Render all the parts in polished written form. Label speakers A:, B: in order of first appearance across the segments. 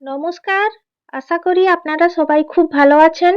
A: নমস্কার, আশা করি আপনারা সবাই খুব ভালো আছেন।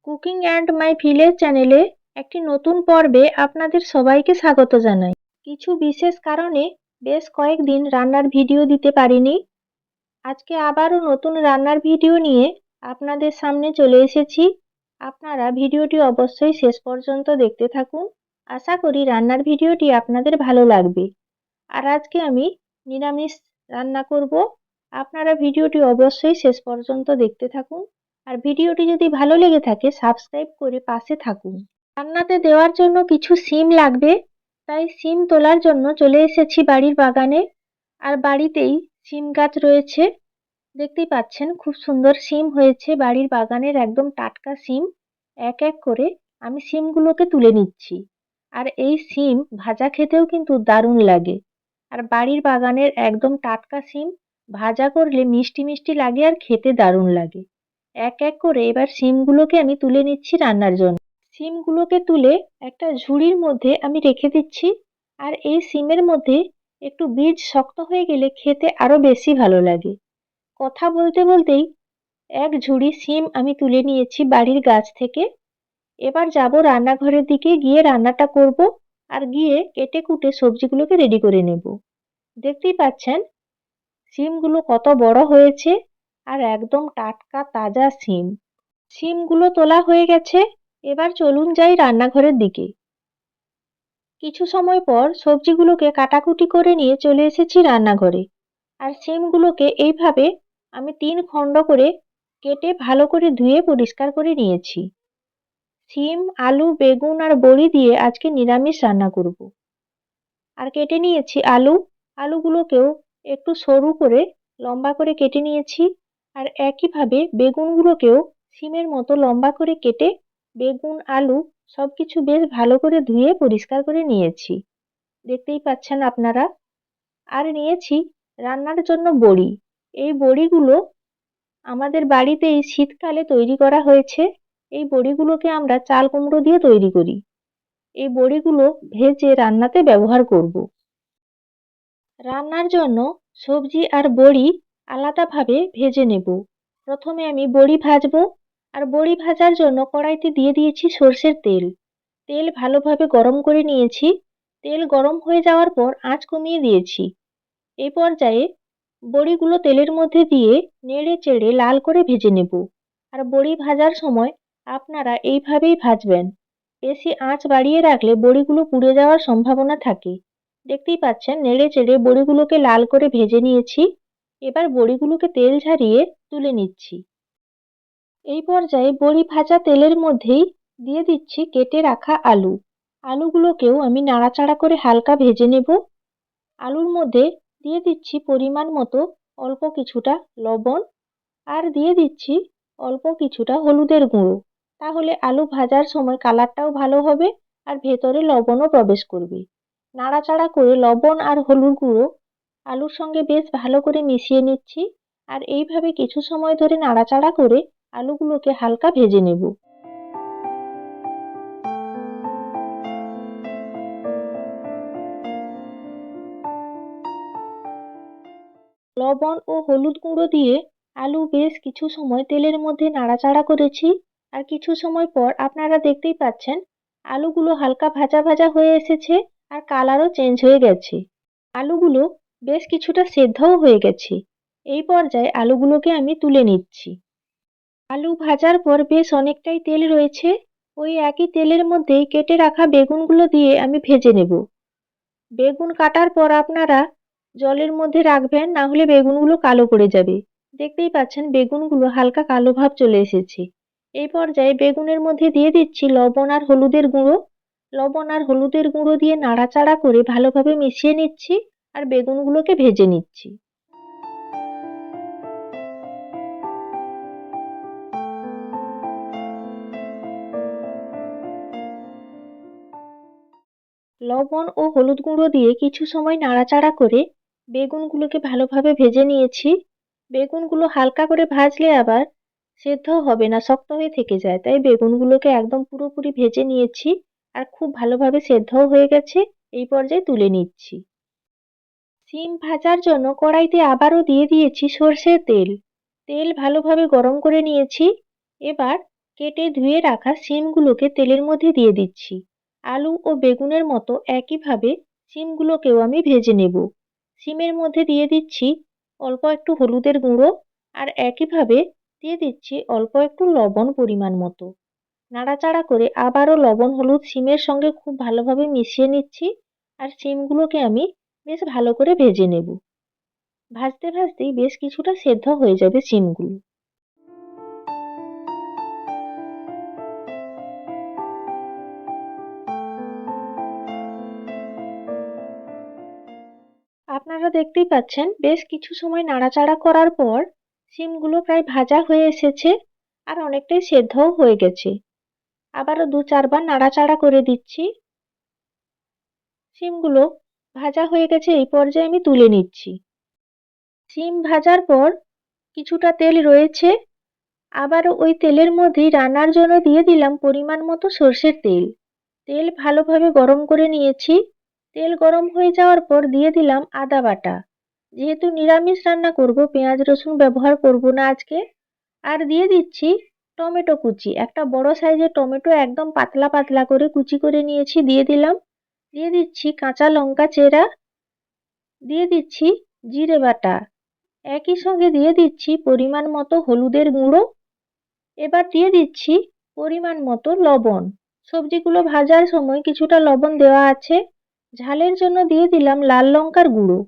A: কুকিং অ্যান্ড মাই ভিলেজ চ্যানেলে একটি নতুন পর্বে আপনাদের সবাইকে স্বাগত জানাই। কিছু বিশেষ কারণে বেশ কয়েকদিন রান্নার ভিডিও দিতে পারিনি। আজকে আবারও নতুন রান্নার ভিডিও নিয়ে আপনাদের সামনে চলে এসেছি। আপনারা ভিডিওটি অবশ্যই শেষ পর্যন্ত দেখতে থাকুন। আশা করি রান্নার ভিডিওটি আপনাদের ভালো লাগবে। আর আজকে আমি নিরামিষ রান্না করব। আপনারা ভিডিওটি অবশ্যই শেষ পর্যন্ত দেখতে থাকুন। আর ভিডিওটি যদি ভালো লেগে থাকে সাবস্ক্রাইব করে পাশে থাকুন। রান্নাতে দেওয়ার জন্য কিছু শিম লাগবে, তাই শিম তোলার জন্য চলে এসেছি বাড়ির বাগানে। আর বাড়িতেই শিম গাছ রয়েছে, দেখতেই পাচ্ছেন খুব সুন্দর শিম হয়েছে বাড়ির বাগানের একদম টাটকা শিম। এক এক করে আমি শিমগুলোকে তুলে নিচ্ছি। আর এই শিম ভাজা খেতেও কিন্তু দারুণ লাগে। আর বাড়ির বাগানের একদম টাটকা শিম ভাজা করলে মিষ্টি মিষ্টি লাগে আর খেতে দারুণ লাগে। এক এক করে এবার শিমগুলোকে আমি তুলে নিচ্ছি রান্নার জন্য। শিমগুলোকে তুলে একটা ঝুড়ির মধ্যে আমি রেখে দিচ্ছি। আর এই শিমের মধ্যে একটু বীজ শক্ত হয়ে গেলে খেতে আরো বেশি ভালো লাগে। কথা বলতে বলতেই এক ঝুড়ি শিম আমি তুলে নিয়েছি বাড়ির গাছ থেকে। এবার যাব রান্নাঘরের দিকে, গিয়ে রান্নাটা করব। আর গিয়ে কেটে কুটে সবজিগুলোকে রেডি করে নেব। দেখতেই পাচ্ছেন শিমগুলো কত বড় হয়েছে আর একদম টাটকা তাজা শিম। শিমগুলো তোলা হয়ে গেছে, এবার চলুন যাই রান্নাঘরের দিকে। কিছু সময় পর সবজিগুলোকে কাটাকুটি করে নিয়ে চলে এসেছি রান্নাঘরে। আর শিমগুলোকে এইভাবে আমি 3 খণ্ড করে কেটে ভালো করে ধুয়ে পরিষ্কার করে নিয়েছি। শিম, আলু, বেগুন আর বড়ি দিয়ে আজকে নিরামিষ রান্না করব। আর কেটে নিয়েছি আলু। আলুগুলোকেও একটু সরু করে লম্বা করে কেটে নিয়েছি। আর একইভাবে বেগুনগুলোকেও শিমের মতো লম্বা করে কেটে বেগুন, আলু সবকিছু বেশ ভালো করে ধুয়ে পরিষ্কার করে নিয়েছি। দেখতেই পাচ্ছেন আপনারা। আর নিয়েছি রান্নার জন্য বড়ি। এই বড়িগুলো আমাদের বাড়িতে এই শীতকালে তৈরি করা হয়েছে। এই বড়িগুলোকে আমরা চাল কুমড়ো দিয়ে তৈরি করি। এই বড়িগুলো ভেজে রান্নাতে ব্যবহার করব। রান্নার জন্য সবজি আর বড়ি আলাদাভাবে ভেজে নেব। প্রথমে আমি বড়ি ভাজবো। আর বড়ি ভাজার জন্য কড়াইতে দিয়ে দিয়েছি সর্ষের তেল। তেল ভালোভাবে গরম করে নিয়েছি। তেল গরম হয়ে যাওয়ার পর আঁচ কমিয়ে দিয়েছি। এই পর্যায়ে বড়িগুলো তেলের মধ্যে দিয়ে নেড়ে চেড়ে লাল করে ভেজে নেব। আর বড়ি ভাজার সময় আপনারা এইভাবেই ভাজবেন। বেশি আঁচ বাড়িয়ে রাখলে বড়িগুলো পুড়ে যাওয়ার সম্ভাবনা থাকে। দেখতেই পাচ্ছেন নেড়ে চেড়ে বড়িগুলোকে লাল করে ভেজে নিয়েছি। এবার বড়িগুলোকে তেল ঝারিয়ে তুলে নিচ্ছি। এই পর্যায়ে বড়ি ভাজা তেলের মধ্যেই দিয়ে দিচ্ছি কেটে রাখা আলু। আলুগুলোকেও আমি নাড়াচাড়া করে হালকা ভেজে নেব। আলুর মধ্যে দিয়ে দিচ্ছি পরিমাণ মতো অল্প কিছুটা লবণ। আর দিয়ে দিচ্ছি অল্প কিছুটা হলুদের গুঁড়ো। তাহলে আলু ভাজার সময় কালারটাও ভালো হবে আর ভেতরে লবণও প্রবেশ করবে। নাড়াচাড়া করে লবণ আর হলুদ গুঁড়ো আলুর সঙ্গে বেশ ভালো করে মিশিয়ে নিচ্ছি। আর এইভাবে কিছু সময় ধরে নাড়াচাড়া করে আলুগুলোকে হালকা ভেজে নেব। লবণ ও হলুদ গুঁড়ো দিয়ে আলু বেশ কিছু সময় তেলের মধ্যে নাড়াচাড়া করেছি। আর কিছু সময় পর আপনারা দেখতেই পাচ্ছেন আলুগুলো হালকা ভাজা ভাজা হয়ে এসেছে আর কালারও চেঞ্জ হয়ে গেছে। আলুগুলো বেশ কিছুটা সেদ্ধও হয়ে গেছে। এই পর্যায়ে আলুগুলোকে আমি তুলে নিচ্ছি। আলু ভাজার পর বেশ অনেকটাই তেল রয়েছে। ওই একই তেলের মধ্যেই কেটে রাখা বেগুনগুলো দিয়ে আমি ভেজে নেব। বেগুন কাটার পর আপনারা জলের মধ্যে রাখবেন, না হলে বেগুনগুলো কালো পড়ে যাবে। দেখতেই পাচ্ছেন বেগুনগুলো হালকা কালো ভাব চলে এসেছে। এই পর্যায়ে বেগুনের মধ্যে দিয়ে দিচ্ছি লবণ আর হলুদের গুঁড়ো। লবণ আর হলুদের গুঁড়ো দিয়ে নাড়াচাড়া করে ভালোভাবে মিশিয়ে নিচ্ছি আর বেগুনগুলোকে ভেজে নিচ্ছি। লবণ ও হলুদ গুঁড়ো দিয়ে কিছু সময় নাড়াচাড়া করে বেগুনগুলোকে ভালোভাবে ভেজে নিয়েছি। বেগুনগুলো হালকা করে ভাজলে আবার সেদ্ধ হবে না, শক্ত হয়ে থেকে যায়। তাই বেগুনগুলোকে একদম পুরোপুরি ভেজে নিয়েছি আর খুব ভালোভাবে সেদ্ধও হয়ে গেছে। এই পর্যায়ে তুলে নিচ্ছি। শিম ভাজার জন্য কড়াইতে আবারও দিয়ে দিয়েছি সর্ষের তেল। তেল ভালোভাবে গরম করে নিয়েছি। এবার কেটে ধুয়ে রাখা শিমগুলোকে তেলের মধ্যে দিয়ে দিচ্ছি। আলু ও বেগুনের মতো একইভাবে শিমগুলোকেও আমি ভেজে নেব। শিমের মধ্যে দিয়ে দিচ্ছি অল্প একটু হলুদের গুঁড়ো, আর একইভাবে দিয়ে দিচ্ছি অল্প একটু লবণ পরিমাণ মতো। নাড়াচাড়া করে আবারও লবণ হলুদ শিমের সঙ্গে খুব ভালোভাবে মিশিয়ে নিচ্ছি, আর শিমগুলোকে আমি বেশ ভালো করে ভেজে নেব। ভাজতে ভাজতেই বেশ কিছুটা সেদ্ধ হয়ে যাবে শিমগুলো। আপনারা দেখতেই পাচ্ছেন বেশ কিছু সময় নাড়াচাড়া করার পর শিমগুলো প্রায় ভাজা হয়ে এসেছে, আর অনেকটাই সেদ্ধও হয়ে গেছে। আবারও ২-৪ বার নাড়াচাড়া করে দিচ্ছি। শিমগুলো ভাজা হয়ে গেছে, এই পর্যায়ে আমি তুলে নিচ্ছি। শিম ভাজার পর কিছুটা তেল রয়েছে, আবারও ওই তেলের মধ্যেই রান্নার জন্য দিয়ে দিলাম পরিমাণ মতো সর্ষের তেল। তেল ভালোভাবে গরম করে নিয়েছি। তেল গরম হয়ে যাওয়ার পর দিয়ে দিলাম আদা বাটা। যেহেতু নিরামিষ রান্না করব, পেঁয়াজ রসুন ব্যবহার করব না আজকে। আর দিয়ে দিচ্ছি টমেটো কুচি। একটা বড় সাইজের টমেটো একদম পাতলা পাতলা করে কুচি করে নিয়েছি, দিয়ে দিলাম। দিয়ে দিচ্ছি কাঁচা লঙ্কা চেরা, দিয়ে দিচ্ছি জিরে বাটা। একই সঙ্গে দিয়ে দিচ্ছি পরিমাণ মতো হলুদের গুঁড়ো। এবার দিয়ে দিচ্ছি পরিমাণ মতো লবণ। সবজিগুলো ভাজার সময় কিছুটা লবণ দেওয়া আছে। ঝালের জন্য দিয়ে দিলাম লাল লঙ্কার গুঁড়ো।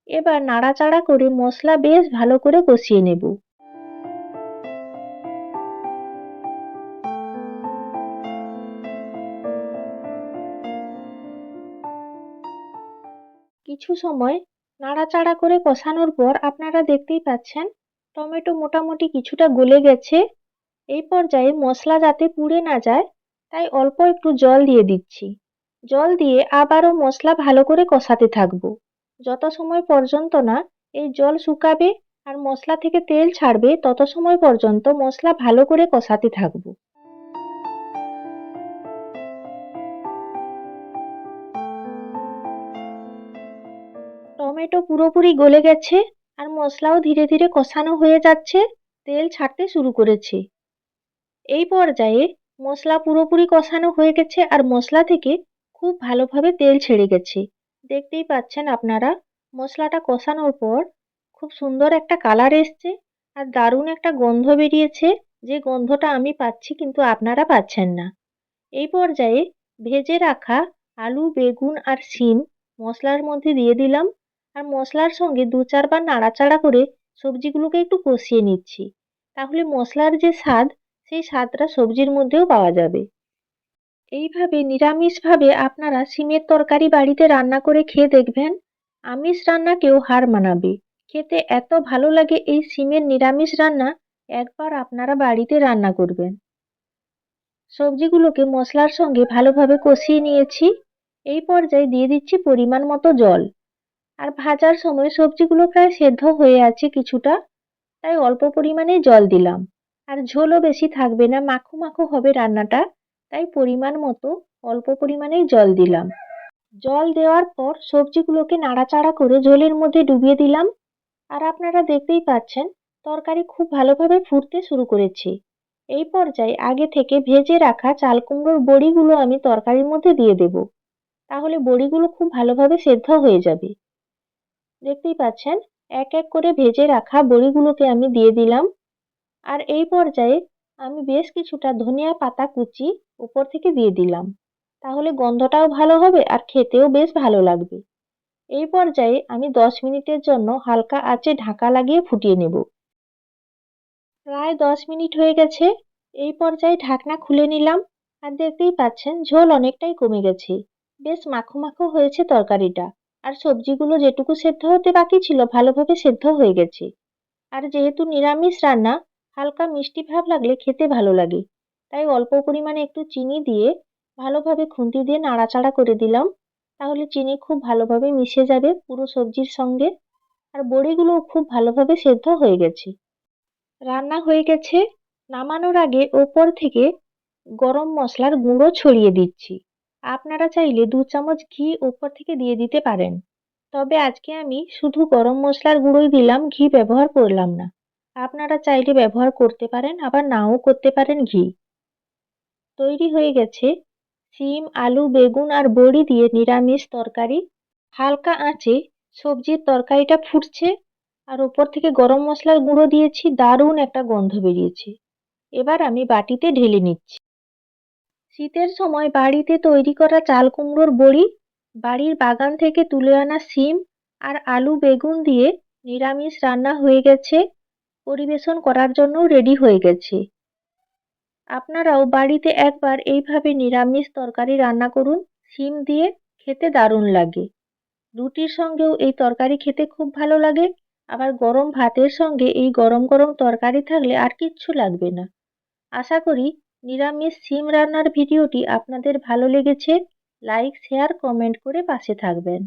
A: এবার নাড়াচাড়া করে মশলা বেশ ভালো করে কষিয়ে নেব। কিছু সময় নাড়াচাড়া করে কষানোর পর আপনারা দেখতেই পাচ্ছেন টমেটো মোটামুটি কিছুটা গলে গেছে। এই পর্যায়ে মশলা যাতে পুড়ে না যায়, তাই অল্প একটু জল দিয়ে দিচ্ছি। জল দিয়ে আবারও মশলা ভালো করে কষাতে থাকবো, যত সময় পর্যন্ত না এই জল শুকাবে আর মশলা থেকে তেল ছাড়বে, তত সময় পর্যন্ত মশলা ভালো করে কষাতে থাকবো। টমেটো পুরোপুরি গলে গেছে, আর মশলাও ধীরে ধীরে কষানো হয়ে যাচ্ছে, তেল ছাড়তে শুরু করেছে। এই পর্যায়ে মশলা পুরোপুরি কষানো হয়ে গেছে, আর মশলা থেকে খুব ভালোভাবে তেল ছেড়ে গেছে। দেখতেই পাচ্ছেন আপনারা, মশলাটা কষানোর পর খুব সুন্দর একটা কালার এসছে, আর দারুণ একটা গন্ধ বেরিয়েছে, যে গন্ধটা আমি পাচ্ছি কিন্তু আপনারা পাচ্ছেন না। এই পর্যায়ে ভেজে রাখা আলু বেগুন আর শিম মশলার মধ্যে দিয়ে দিলাম, আর মশলার সঙ্গে ২-৪ বার নাড়াচাড়া করে সবজিগুলোকে একটু কষিয়ে নিচ্ছি। তাহলে মশলার যে স্বাদ, সেই স্বাদটা সবজির মধ্যেও পাওয়া যাবে। এইভাবে নিরামিষভাবে আপনারা শিমের তরকারি বাড়িতে রান্না করে খেয়ে দেখবেন, আমিষ রান্নাকেও হার মানাবে। খেতে এত ভালো লাগে এই শিমের নিরামিষ রান্না, একবার আপনারা বাড়িতে রান্না করবেন। সবজিগুলোকে মশলার সঙ্গে ভালোভাবে কষিয়ে নিয়েছি। এই পর্যায়ে দিয়ে দিচ্ছি পরিমাণ মতো জল। আর ভাজার সময় সবজিগুলো প্রায় সেদ্ধ হয়ে আছে কিছুটা, তাই অল্প পরিমাণেই জল দিলাম। আর ঝোলও বেশি থাকবে না, মাখো মাখো হবে রান্নাটা, তাই পরিমাণ মতো অল্প পরিমাণেই জল দিলাম। জল দেওয়ার পর সবজিগুলোকে নাড়াচাড়া করে ঝোলের মধ্যে ডুবিয়ে দিলাম। আর আপনারা দেখতেই পাচ্ছেন তরকারি খুব ভালোভাবে ফুটতে শুরু করেছে। এই পর্যায়ে আগে থেকে ভেজে রাখা চাল কুমড়োর বড়িগুলো আমি তরকারির মধ্যে দিয়ে দেব। তাহলে বড়িগুলো খুব ভালোভাবে সেদ্ধ হয়ে যাবে। দেখতেই পাচ্ছেন এক এক করে ভেজে রাখা বড়িগুলোকে আমি দিয়ে দিলাম। আর এই পর্যায়ে আমি বেশ কিছুটা ধনিয়া পাতা কুচি উপর থেকে দিয়ে দিলাম। তাহলে গন্ধটাও ভালো হবে আর খেতেও বেশ ভালো লাগবে। এই পর্যায়ে আমি ১০ মিনিটের জন্য হালকা আঁচে ঢাকা লাগিয়ে ফুটিয়ে নেব। প্রায় ১০ মিনিট হয়ে গেছে। এই পর্যায়ে ঢাকনা খুলে নিলাম, আর দেখতেই পাচ্ছেন ঝোল অনেকটাই কমে গেছে। বেশ মাখো মাখো হয়েছে তরকারিটা, আর সবজিগুলো যেটুকু সেদ্ধ হতে বাকি ছিল ভালোভাবে সেদ্ধ হয়ে গেছে। আর যেহেতু নিরামিষ রান্না, হালকা মিষ্টি ভাব লাগলে খেতে ভালো লাগে, তাই অল্প পরিমাণে একটু চিনি দিয়ে ভালোভাবে খুন্তি দিয়ে নাড়াচাড়া করে দিলাম। তাহলে চিনি খুব ভালোভাবে মিশে যাবে পুরো সবজির সঙ্গে, আর বড়িগুলোও খুব ভালোভাবে সেদ্ধ হয়ে গেছে। রান্না হয়ে গেছে। নামানোর আগে ওপর থেকে গরম মশলার গুঁড়ো ছড়িয়ে দিচ্ছি। আপনারা চাইলে ২ চামচ ঘি ওপর থেকে দিয়ে দিতে পারেন। তবে আজকে আমি শুধু গরম মশলার গুঁড়োই দিলাম, ঘি ব্যবহার করলাম না। আপনারা চাইলে ব্যবহার করতে পারেন, আবার নাও করতে পারেন ঘি। তৈরি হয়ে গেছে শিম, আলু, বেগুন আর বড়ি দিয়ে নিরামিষ তরকারি। হালকা আঁচে সবজির তরকারিটা ফুটছে আর উপর থেকে গরম মশলার গুঁড়ো দিয়েছি, দারুণ একটা গন্ধ বেরিয়েছে। এবার আমি বাটিতে ঢেলে নিচ্ছি। শীতের সময় বাড়িতে তৈরি করা চাল কুমড়োর বড়ি, বাড়ির বাগান থেকে তুলে আনা শিম আর আলু বেগুন দিয়ে নিরামিষ রান্না হয়ে গেছে, পরিবেশন করার জন্য রেডি হয়ে গেছে। আপনারাও বাড়িতে একবার এইভাবে নিরামিষ তরকারি রান্না করুন, শিম দিয়ে খেতে দারুণ লাগে। রুটির সঙ্গেও এই তরকারি খেতে খুব ভালো লাগে, আবার গরম ভাতের সঙ্গে এই গরম গরম তরকারি থাকলে আর কিচ্ছু লাগবে না। আশা করি নিরামিষ শিম রান্নার ভিডিওটি আপনাদের ভালো লেগেছে। লাইক, শেয়ার, কমেন্ট করে পাশে থাকবেন।